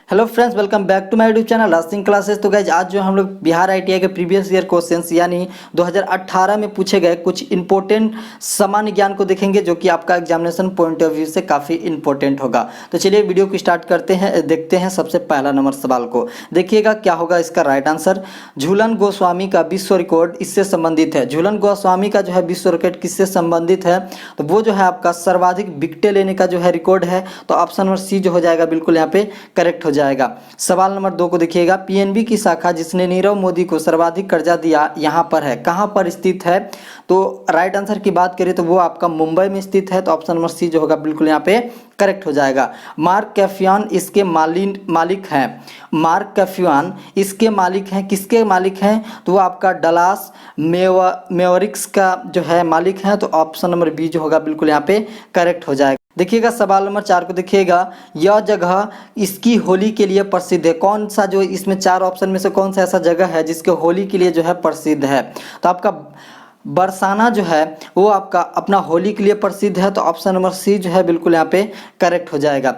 Hello friends, welcome back to my YouTube channel lasting classes. तो guys आज जो हम लोग बिहार आईटीआई के प्रीवियस ईयर क्वेश्चंस यानी 2018 में पूछे गए कुछ इंपॉर्टेंट सामान्य ज्ञान को देखेंगे जो कि आपका एग्जामिनेशन पॉइंट ऑफ व्यू से काफ़ी इंपॉर्टेंट होगा। तो चलिए वीडियो को स्टार्ट करते हैं, देखते हैं सबसे पहला नंबर सवाल को। देखिएगा क्या होगा इसका राइट आंसर। झूलन गोस्वामी का विश्व रिकॉर्ड इससे संबंधित है। झूलन गोस्वामी का जो है विश्व रिकॉर्ड किससे संबंधित है, तो वो जो है आपका सर्वाधिक विकेटें लेने का जो है रिकॉर्ड है। तो ऑप्शन नंबर सी जो हो जाएगा बिल्कुल यहाँ पे करेक्ट हो जाएगा। सवाल नंबर 2 को देखिएगा। पीएनबी की शाखा जिसने नीरव मोदी को सर्वाधिक कर्जा दिया यहाँ पर है, कहाँ पर स्थित है? तो राइट आंसर की बात करें तो वो आपका मुंबई में स्थित है। तो ऑप्शन नंबर सी जो होगा बिल्कुल यहाँ पे करेक्ट हो जाएगा। मार्क कैफियन इसके मालिक हैं। मार्क कैफियन इसके मालिक हैं, किसके मालिक हैं? तो वो आपका डलास मेवरिक्स का जो है मालिक हैं। तो ऑप्शन नंबर बी जो होगा बिल्कुल यहाँ पे करेक्ट हो जाएगा। देखिएगा सवाल नंबर 4 को देखिएगा। यह जगह इसकी होली के लिए प्रसिद्ध है। कौन सा जो इसमें 4 ऑप्शन में से कौन सा ऐसा जगह है जिसके होली के लिए जो है प्रसिद्ध है? तो आपका बरसाना जो है वो आपका अपना होली के लिए प्रसिद्ध है। तो ऑप्शन नंबर सी जो है बिल्कुल यहाँ पे करेक्ट हो जाएगा।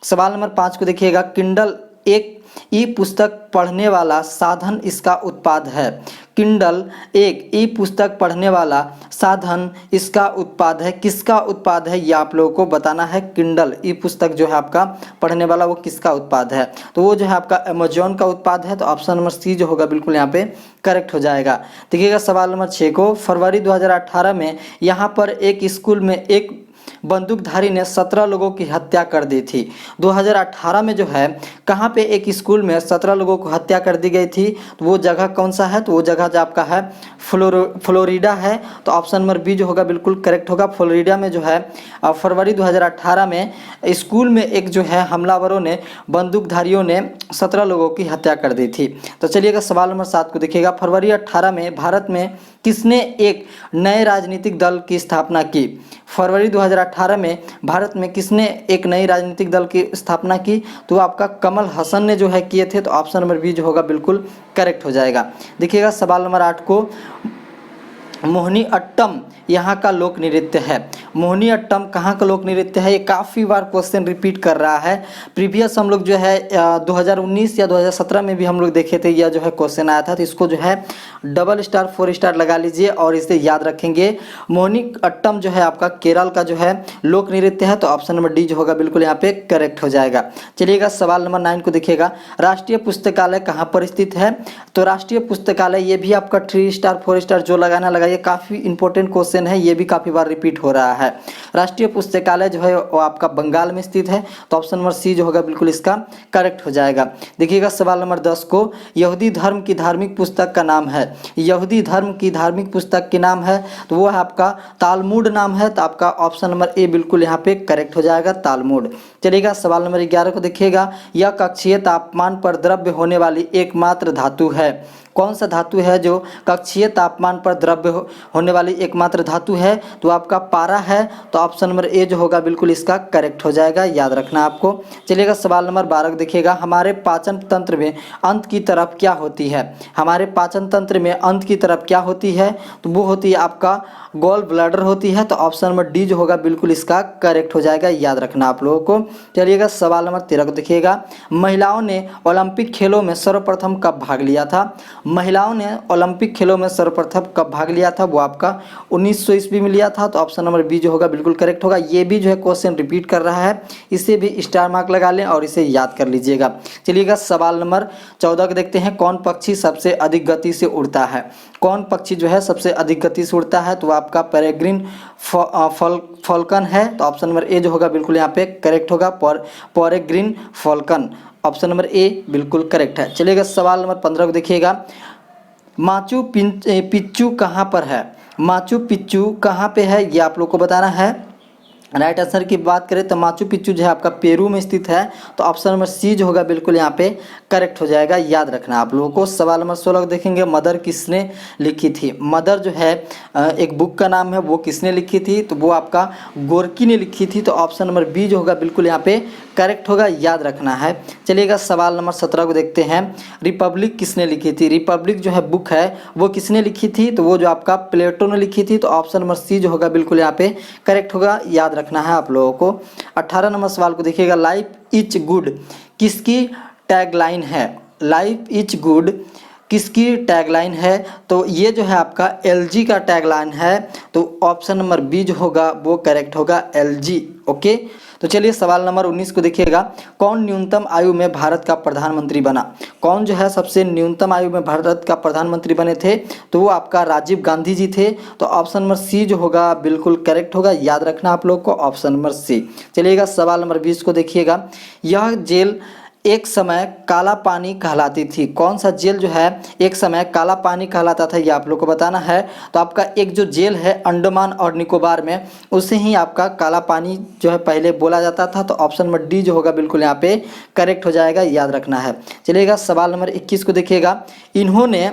सवाल नंबर 5 को देखिएगा। किंडल एक ई पुस्तक पढ़ने वाला साधन इसका उत्पाद है। किंडल एक ई पुस्तक पढ़ने वाला साधन इसका उत्पाद है। किसका उत्पाद है ये आप लोगों को बताना है। किंडल ई पुस्तक जो है आपका पढ़ने वाला वो किसका उत्पाद है? तो वो जो है आपका अमेजॉन का उत्पाद है। तो ऑप्शन नंबर सी जो होगा बिल्कुल यहाँ पे करेक्ट हो जाएगा। देखिएगा सवाल नंबर 6 को। फरवरी 2018 में यहाँ पर एक स्कूल में एक बंदूकधारी ने 17 लोगों की हत्या कर दी थी। 2018 में जो है कहाँ पे एक स्कूल में 17 लोगों को हत्या कर दी गई थी? तो वो जगह कौन सा है? तो वो जगह जो आपका है फ्लोरिडा है। तो ऑप्शन नंबर बी जो होगा बिल्कुल करेक्ट होगा। फ्लोरिडा में जो है फरवरी 2018 में स्कूल में एक जो है हमलावरों ने बंदूकधारियों ने 17 लोगों की हत्या कर दी थी। तो चलिएगा सवाल नंबर 7 को देखिएगा। फरवरी 18 में भारत में किसने एक नए राजनीतिक दल की स्थापना की? फरवरी 2018 में भारत में किसने एक नई राजनीतिक दल की स्थापना की? तो आपका कमल हसन ने जो है किए थे। तो ऑप्शन नंबर बी जो होगा बिल्कुल करेक्ट हो जाएगा। देखिएगा सवाल नंबर 8 को। मोहिनी अट्टम यहाँ का लोक नृत्य है। मोहिनी अट्टम कहाँ का लोक नृत्य है? ये काफ़ी बार क्वेश्चन रिपीट कर रहा है। प्रीवियस हम लोग जो है 2019 या 2017 में भी हम लोग देखे थे, यह जो है क्वेश्चन आया था। तो इसको जो है डबल स्टार 4 स्टार लगा लीजिए और इसे याद रखेंगे। मोहिनी अट्टम जो है आपका केरल का जो है लोक नृत्य है। तो ऑप्शन नंबर डी जो होगा बिल्कुल यहाँ पे करेक्ट हो जाएगा। चलिएगा सवाल नंबर 9 को देखिएगा। राष्ट्रीय पुस्तकालय कहाँ पर स्थित है? तो राष्ट्रीय पुस्तकालय ये भी आपका 3 स्टार 4 स्टार जो लगाना लगाइए, काफ़ी इंपॉर्टेंट क्वेश्चन है, ये भी काफ़ी बार रिपीट हो रहा है। राष्ट्रीय पुस्तकालय जो है वो आपका बंगाल में स्थित है। तो ऑप्शन नंबर सी जो होगा बिल्कुल इसका करेक्ट हो जाएगा। देखिएगा सवाल नंबर 10 को। यहूदी धर्म की धार्मिक पुस्तक का नाम है। यहूदी धर्म की धार्मिक पुस्तक के नाम है तो वो है आपका तालमुड नाम है। तो आपका ऑप्शन नंबर ए बिल्कुल यहाँ पे करेक्ट हो जाएगा, तालमुड। चलिएगा सवाल नंबर 11 को देखिएगा। यह कक्षीय तापमान पर द्रव्य होने वाली एकमात्र धातु है। कौन सा धातु है जो कक्षीय तापमान पर द्रव्य होने वाली एकमात्र धातु है? तो आपका पारा है। तो ऑप्शन नंबर ए जो होगा बिल्कुल इसका करेक्ट हो जाएगा, याद रखना आपको। चलिएगा सवाल नंबर 12 को देखिएगा। हमारे पाचन तंत्र में अंत की तरफ क्या होती है? हमारे पाचन तंत्र में अंत की तरफ क्या होती है? तो वो होती है आपका गॉल ब्लैडर होती है। तो ऑप्शन नंबर डी जो होगा बिल्कुल इसका करेक्ट हो जाएगा, याद रखना आप लोगों को। चलिएगा सवाल नंबर 13 को देखिएगा। महिलाओं ने ओलंपिक खेलों में सर्वप्रथम कब भाग लिया था? महिलाओं ने ओलंपिक खेलों में सर्वप्रथम कब भाग लिया था? वो आपका 1900 ईस्वी में लिया था। तो ऑप्शन नंबर बी जो होगा बिल्कुल करेक्ट होगा। ये भी जो है क्वेश्चन रिपीट कर रहा है, इसे भी स्टार मार्क लगा लें और इसे याद कर लीजिएगा। चलिएगा सवाल नंबर 14 को देखते हैं। कौन पक्षी सबसे अधिक गति से उड़ता है? कौन पक्षी जो है सबसे अधिक गति से उड़ता है? तो आपका पेरेग्रीन फॉल्कन है। तो ऑप्शन नंबर ए जो होगा बिल्कुल यहाँ पे करेक्ट होगा, peregrine Falcon. Option number A बिल्कुल करेक्ट है। चलिएगा सवाल नंबर 15 को देखिएगा। माचू पिच्चू कहाँ पर है? माचू पिच्चू कहाँ पे है ये आप लोग को बताना है। राइट आंसर की बात करें तो माचू पिच्चू जो है आपका पेरू में स्थित है। तो ऑप्शन नंबर सी जो होगा बिल्कुल यहाँ पे करेक्ट हो जाएगा, याद रखना आप लोगों को। सवाल नंबर 16 देखेंगे। मदर किसने लिखी थी? मदर जो है एक बुक का नाम है, वो किसने लिखी थी? तो वो आपका गोरकी ने लिखी थी। तो ऑप्शन नंबर बी जो होगा बिल्कुल यहाँ पे करेक्ट होगा, याद रखना है। चलिएगा सवाल नंबर 17 को देखते हैं। रिपब्लिक किसने लिखी थी? रिपब्लिक जो है बुक है वो किसने लिखी थी? तो वो जो आपका प्लेटो ने लिखी थी। तो ऑप्शन नंबर सी जो होगा बिल्कुल यहाँ पे करेक्ट होगा, याद रखना है आप लोगों को। 18 नंबर सवाल को देखिएगा। लाइफ इज गुड किसकी टैगलाइन है? लाइफ इज गुड किसकी टैगलाइन है? तो ये जो है आपका एलजी का टैगलाइन है। तो ऑप्शन नंबर बी जो होगा वो करेक्ट होगा, एलजी। ओके, तो चलिए सवाल नंबर 19 को देखिएगा। कौन न्यूनतम आयु में भारत का प्रधानमंत्री बना? कौन जो है सबसे न्यूनतम आयु में भारत का प्रधानमंत्री बने थे? तो वो आपका राजीव गांधी जी थे। तो ऑप्शन नंबर सी जो होगा बिल्कुल करेक्ट होगा, याद रखना आप लोग को, ऑप्शन नंबर सी। चलिएगा सवाल नंबर 20 को देखिएगा। यह जेल एक समय काला पानी कहलाती थी। कौन सा जेल जो है एक समय काला पानी कहलाता था, ये आप लोग को बताना है। तो आपका एक जो जेल है अंडमान और निकोबार में, उसे ही आपका काला पानी जो है पहले बोला जाता था। तो ऑप्शन नंबर डी जो होगा बिल्कुल यहाँ पे करेक्ट हो जाएगा, याद रखना है। चलिएगा सवाल नंबर 21 को देखिएगा। इन्होंने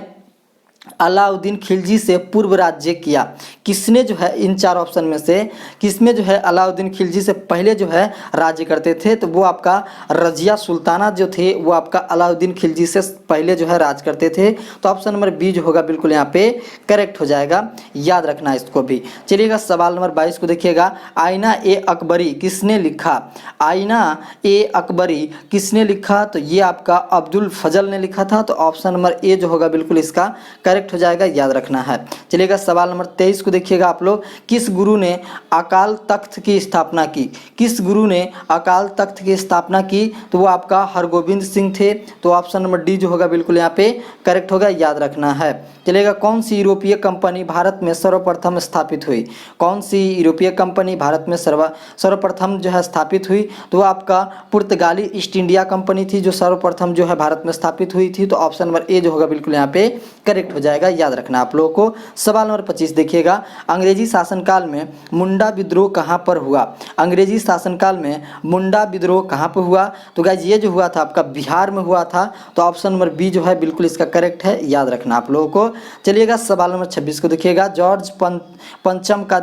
अलाउद्दीन खिलजी से पूर्व राज्य किया। किसने जो है इन चार ऑप्शन में से किसमें जो है अलाउद्दीन खिलजी से पहले जो है राज्य करते थे? तो वो आपका रजिया सुल्ताना जो थे वो आपका अलाउद्दीन खिलजी से पहले जो है राज करते थे। तो ऑप्शन नंबर बी जो होगा बिल्कुल यहाँ पे करेक्ट हो जाएगा, याद रखना इसको भी। चलिएगा सवाल नंबर 22 को देखिएगा। आईना ए अकबरी किसने लिखा? आईना ए अकबरी किसने लिखा? तो ये आपका अब्दुल फजल ने लिखा था। तो ऑप्शन नंबर ए जो होगा बिल्कुल इसका करेक्ट हो जाएगा, याद रखना है। चलिएगा सवाल नंबर 23 को देखिएगा आप लोग। किस गुरु ने अकाल तख्त की स्थापना की? किस गुरु ने अकाल तख्त की स्थापना की? तो वो आपका हरगोविंद सिंह थे। तो ऑप्शन नंबर डी जो होगा बिल्कुल यहाँ पे करेक्ट होगा, याद रखना है। चलिएगा कौन सी यूरोपीय कंपनी भारत में सर्वप्रथम स्थापित हुई? कौन सी यूरोपीय कंपनी भारत में सर्वप्रथम जो है स्थापित हुई? तो वो आपका पुर्तगाली ईस्ट इंडिया कंपनी थी जो सर्वप्रथम जो है भारत में स्थापित हुई थी। तो ऑप्शन नंबर ए जो होगा बिल्कुल यहाँ पे करेक्ट हो जाएगा, याद रखना आप लोगों को। सवाल नंबर 25 देखिएगा। अंग्रेजी शासनकाल में मुंडा विद्रोह कहाँ पर हुआ? अंग्रेजी शासनकाल में मुंडा विद्रोह कहाँ पर हुआ? तो गाइज ये जो हुआ था आपका बिहार में हुआ था। तो ऑप्शन नंबर बी जो है बिल्कुल इसका करेक्ट है, याद रखना आप लोगों को। चलिएगा सवाल नंबर 26 को देखिएगा। जॉर्ज पंचम का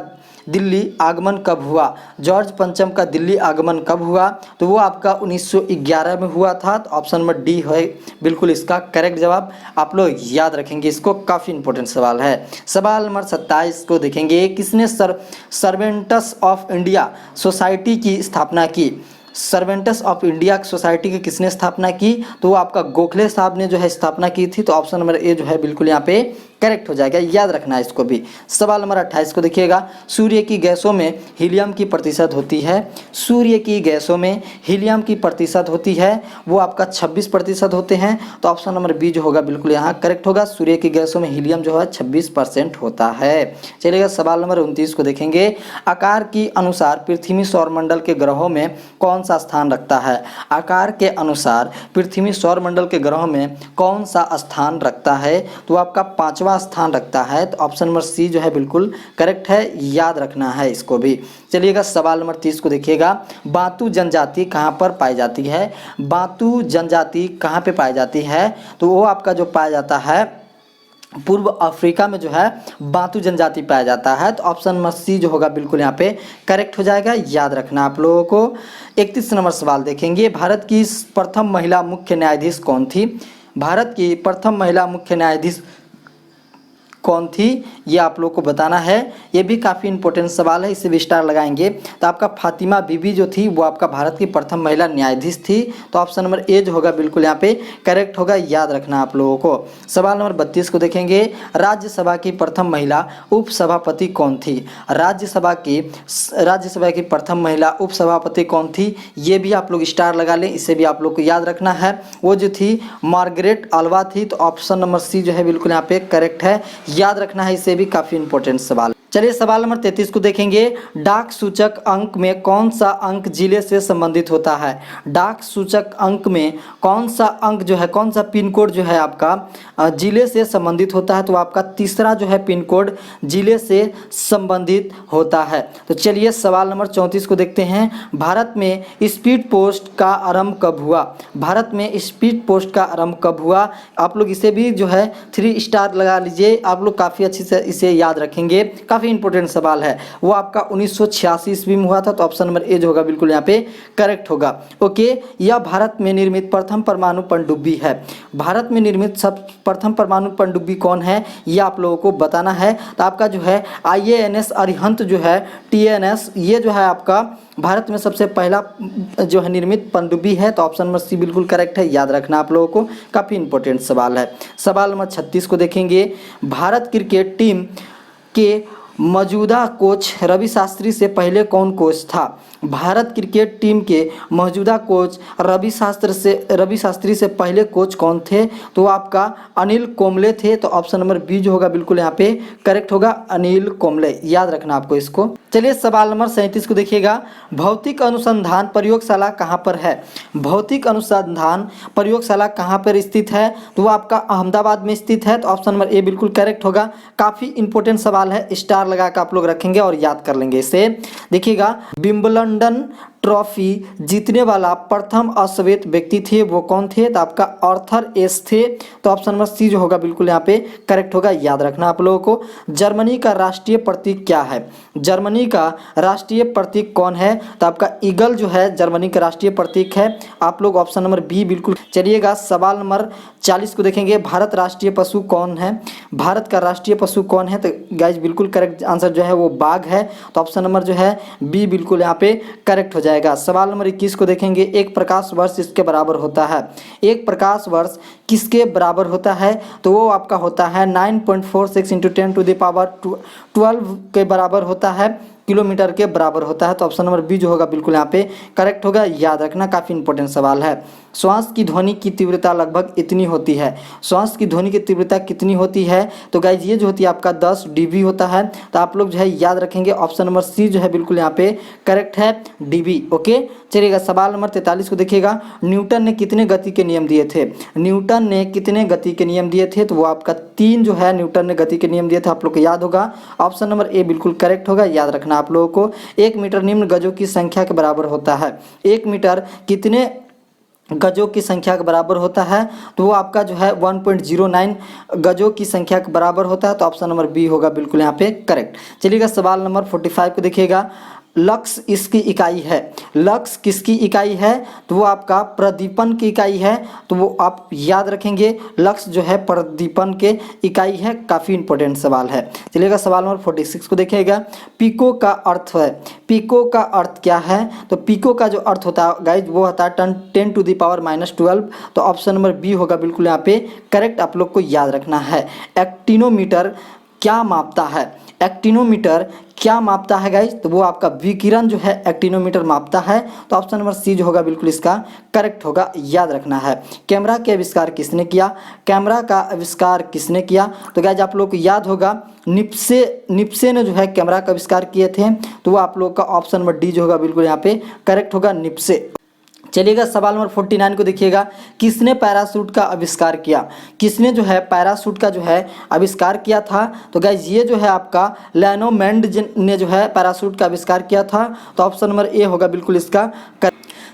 दिल्ली आगमन कब हुआ? जॉर्ज पंचम का दिल्ली आगमन कब हुआ? तो वो आपका 1911 में हुआ था। तो ऑप्शन नंबर डी है बिल्कुल इसका करेक्ट जवाब। आप लोग याद रखेंगे इसको, काफ़ी इंपॉर्टेंट सवाल है। सवाल नंबर 27 को देखेंगे। किसने सर्वेंट्स ऑफ इंडिया सोसाइटी की स्थापना की? सर्वेंट्स ऑफ इंडिया सोसाइटी की किसने स्थापना की? तो वो आपका गोखले साहब ने जो है स्थापना की थी। तो ऑप्शन नंबर ए जो है बिल्कुल यहाँ पे करेक्ट हो जाएगा, याद रखना है इसको भी। सवाल नंबर 28 को देखिएगा। सूर्य की गैसों में हीलियम की प्रतिशत होती है? सूर्य की गैसों में हीलियम की प्रतिशत होती है वो आपका 26% होते हैं। तो ऑप्शन नंबर बी जो होगा बिल्कुल यहाँ करेक्ट होगा। सूर्य की गैसों में हीलियम जो है 26% होता है। चलिएगा सवाल नंबर 29 को देखेंगे। आकार की अनुसार पृथ्वी सौरमंडल के ग्रहों में कौन सा स्थान रखता है? आकार के अनुसार पृथ्वी सौरमंडल के ग्रहों में कौन सा स्थान रखता है? तो आपका 5वां स्थान रखता है। तो ऑप्शन नंबर सी जो है बिल्कुल करेक्ट है, याद रखना है इसको भी। चलिएगा सवाल नंबर 30 को देखिएगा। बांतु जनजाति कहाँ पर पाई जाती है? बांतु जनजाति कहाँ पे पाई जाती है? तो वो आपका जो पाया जाता है पूर्व अफ्रीका में जो है बांतु जनजाति पाया जाता है। तो ऑप्शन नंबर सी जो होगा बिल्कुल यहाँ पे करेक्ट हो जाएगा, याद रखना आप लोगों को। 31 नंबर सवाल देखेंगे। भारत की प्रथम महिला मुख्य न्यायाधीश कौन थी? भारत की प्रथम महिला मुख्य न्यायाधीश कौन थी, ये आप लोग को बताना है। ये भी काफ़ी इंपॉर्टेंट सवाल है, इसे भी स्टार लगाएंगे। तो आपका फातिमा बीबी जो थी वो आपका भारत की प्रथम महिला न्यायाधीश थी। तो ऑप्शन नंबर ए जो होगा बिल्कुल यहाँ पे करेक्ट होगा, याद रखना आप लोगों को। सवाल नंबर 32 को देखेंगे। राज्यसभा की प्रथम महिला उपसभापति कौन थी? राज्यसभा की प्रथम महिला उपसभापति कौन थी, ये भी आप लोग स्टार लगा लें, इसे भी आप लोग को याद रखना है। वो जो थी मार्गरेट अल्वा थी। तो ऑप्शन नंबर सी जो है बिल्कुल यहाँ पे करेक्ट है, याद रखना है, इसे भी काफी इंपॉर्टेंट सवाल। चलिए सवाल नंबर 33 को देखेंगे। डाक सूचक अंक में कौन सा अंक जिले से संबंधित होता है? डाक सूचक अंक में कौन सा अंक जो है, कौन सा पिन कोड जो है आपका जिले से संबंधित होता है? तो आपका तीसरा जो है पिन कोड जिले से संबंधित होता है। तो चलिए सवाल नंबर 34 को देखते हैं। भारत में स्पीड पोस्ट का आरंभ कब हुआ? भारत में स्पीड पोस्ट का आरंभ कब हुआ? आप लोग इसे भी जो है 3 स्टार लगा लीजिए, आप लोग काफ़ी अच्छे से इसे याद रखेंगे, काफ़ी काफ़ी इंपॉर्टेंट सवाल है, वो आपका 1986 ईस्वी में हुआ था। तो ऑप्शन नंबर ए जो होगा बिल्कुल यहाँ पे करेक्ट होगा। ओके, यह भारत में निर्मित प्रथम परमाणु पनडुब्बी है। भारत में निर्मित सब प्रथम परमाणु पनडुब्बी कौन है, ये आप लोगों को बताना है। तो आपका जो है IANS अरिहंत जो है TNS, ये जो है आपका भारत में सबसे पहला जो है निर्मित पनडुब्बी है। तो ऑप्शन नंबर सी बिल्कुल करेक्ट है, याद रखना आप लोगों को, काफ़ी इंपॉर्टेंट सवाल है। सवाल नंबर 36 को देखेंगे। भारत क्रिकेट टीम के मौजूदा कोच रवि शास्त्री से पहले कौन कोच था? भारत क्रिकेट टीम के मौजूदा कोच रवि शास्त्री से पहले कोच कौन थे? तो आपका अनिल कुंबले थे। तो ऑप्शन नंबर बी जो होगा बिल्कुल यहाँ पे करेक्ट होगा, अनिल कुंबले, याद रखना आपको इसको। चलिए सवाल नंबर 37 को देखिएगा। भौतिक अनुसंधान प्रयोगशाला कहाँ पर है? भौतिक अनुसंधान प्रयोगशाला कहाँ पर स्थित है? तो वो आपका अहमदाबाद में स्थित है। तो ऑप्शन नंबर ए बिल्कुल करेक्ट होगा। काफ़ी इंपॉर्टेंट सवाल है, स्टार लगा कर आप लोग रखेंगे और याद कर लेंगे इसे। देखिएगा, विंबलडन ट्रॉफी जीतने वाला प्रथम अश्वेत व्यक्ति थे, वो कौन थे? तो आपका आर्थर एस थे। तो ऑप्शन नंबर सी जो होगा बिल्कुल यहाँ पे करेक्ट होगा, याद रखना आप लोगों को। जर्मनी का राष्ट्रीय प्रतीक क्या है? जर्मनी का राष्ट्रीय प्रतीक कौन है? तो आपका ईगल जो है जर्मनी का राष्ट्रीय प्रतीक है। आप लोग ऑप्शन नंबर बी बिल्कुल। चलिएगा सवाल नंबर 40 को देखेंगे। भारत राष्ट्रीय पशु कौन है? भारत का राष्ट्रीय पशु कौन है? तो गाइज बिल्कुल करेक्ट आंसर जो है वो बाघ है। तो ऑप्शन नंबर जो है बी बिल्कुल यहाँ पे करेक्ट हो जाएगा। सवाल नंबर 21 को देखेंगे। एक प्रकाश वर्ष इसके बराबर होता है? एक प्रकाश वर्ष किसके बराबर होता है? तो वो आपका होता है 9.46 × 10⁻12 के बराबर होता है, किलोमीटर के बराबर होता है। तो ऑप्शन नंबर बी जो होगा बिल्कुल यहाँ पे करेक्ट होगा, याद रखना, काफ़ी इंपॉर्टेंट सवाल है। श्वास की ध्वनि की तीव्रता लगभग इतनी होती है। श्वास की ध्वनि की तीव्रता कितनी होती है? तो गाइज ये जो होती है आपका 10 dB होता है। तो आप लोग जो है याद रखेंगे, ऑप्शन नंबर सी जो है बिल्कुल यहाँ पे करेक्ट है, dB। ओके, चलिएगा सवाल नंबर 43 को देखिएगा। न्यूटन ने कितने गति के नियम दिए थे? न्यूटन ने कितने गति के नियम दिए थे? तो वो आपका 3 जो है न्यूटन ने गति के नियम दिए थे, आप लोग को याद होगा। ऑप्शन नंबर ए बिल्कुल करेक्ट होगा, याद रखना आप लोगों को। 1 मीटर निम्न गजों की संख्या के बराबर होता है। 1 मीटर कितने गजों की संख्या के बराबर होता है? तो वो आपका जो है 1.09 गजों की संख्या के बराबर होता है। तो ऑप्शन नंबर बी होगा बिल्कुल यहाँ पे करेक्ट। चलिएगा सवाल नंबर 45 को देखिएगा। लक्स इसकी इकाई है। लक्स किसकी इकाई है? तो वो आपका प्रदीपन की इकाई है। तो वो आप याद रखेंगे, लक्स जो है प्रदीपन के इकाई है। काफ़ी इंपॉर्टेंट सवाल है। चलिएगा सवाल नंबर 46 को देखिएगा। पिको का अर्थ है, पिको का अर्थ क्या है? तो पिको का जो अर्थ होता है गाइज वो होता है 10⁻⁻12। तो ऑप्शन नंबर बी होगा बिल्कुल यहाँ पे करेक्ट, आप लोग को याद रखना है। एक्टिनोमीटर क्या मापता है? एक्टिनोमीटर क्या मापता है गाइज? तो वो आपका विकिरण जो है एक्टिनोमीटर मापता है। तो ऑप्शन नंबर सी जो होगा बिल्कुल इसका करेक्ट होगा, याद रखना है। कैमरा के आविष्कार किसने किया? कैमरा का आविष्कार किसने किया? तो गाइज आप लोग को याद होगा निप्से ने जो है कैमरा का आविष्कार किए थे। तो वो आप लोग का ऑप्शन नंबर डी जो होगा बिल्कुल यहाँ पे करेक्ट होगा, निप्से। चलिएगा सवाल नंबर 49 को देखिएगा। किसने पैराशूट का आविष्कार किया? किसने जो है पैराशूट का जो है आविष्कार किया था? तो गाइज ये जो है आपका लैनोमेंड ने जो है पैराशूट का आविष्कार किया था। तो ऑप्शन नंबर ए होगा बिल्कुल इसका।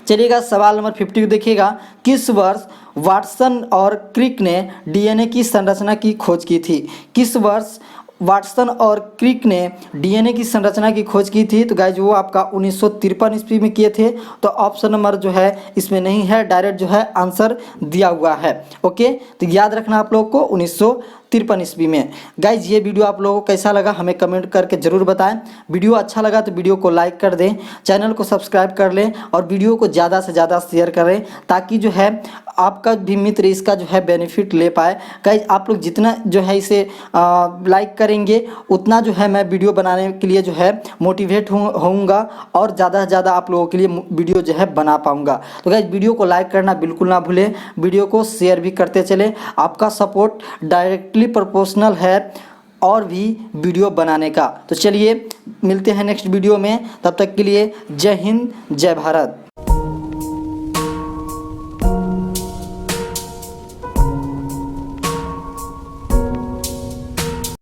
चलिएगा सवाल नंबर 50 को देखिएगा। किस वर्ष वाटसन और क्रिक ने DNA की संरचना की खोज की थी? किस वर्ष वाटसन और क्रिक ने DNA की संरचना की खोज की थी? तो गाइज वो आपका 1953 ईस्वी में किए थे। तो ऑप्शन नंबर जो है इसमें नहीं है, डायरेक्ट जो है आंसर दिया हुआ है। ओके, तो याद रखना आप लोग को 1953 ईस्वी में। गाइज ये वीडियो आप लोगों को कैसा लगा हमें कमेंट करके ज़रूर बताएं। वीडियो अच्छा लगा तो वीडियो को लाइक कर दें, चैनल को सब्सक्राइब कर लें और वीडियो को ज़्यादा से ज़्यादा शेयर करें, ताकि जो है आपका भी मित्र इसका जो है बेनिफिट ले पाए। गाइज आप लोग जितना जो है इसे लाइक करेंगे उतना जो है मैं वीडियो बनाने के लिए जो है मोटिवेट होऊंगा और ज़्यादा से ज़्यादा आप लोगों के लिए वीडियो जो है बना पाऊंगा। तो गाइज वीडियो को लाइक करना बिल्कुल ना भूलें, वीडियो को शेयर भी करते चलें। आपका सपोर्ट डायरेक्टली प्रोपोर्शनल है और भी वीडियो बनाने का। तो चलिए मिलते हैं नेक्स्ट वीडियो में, तब तक के लिए जय हिंद जय भारत।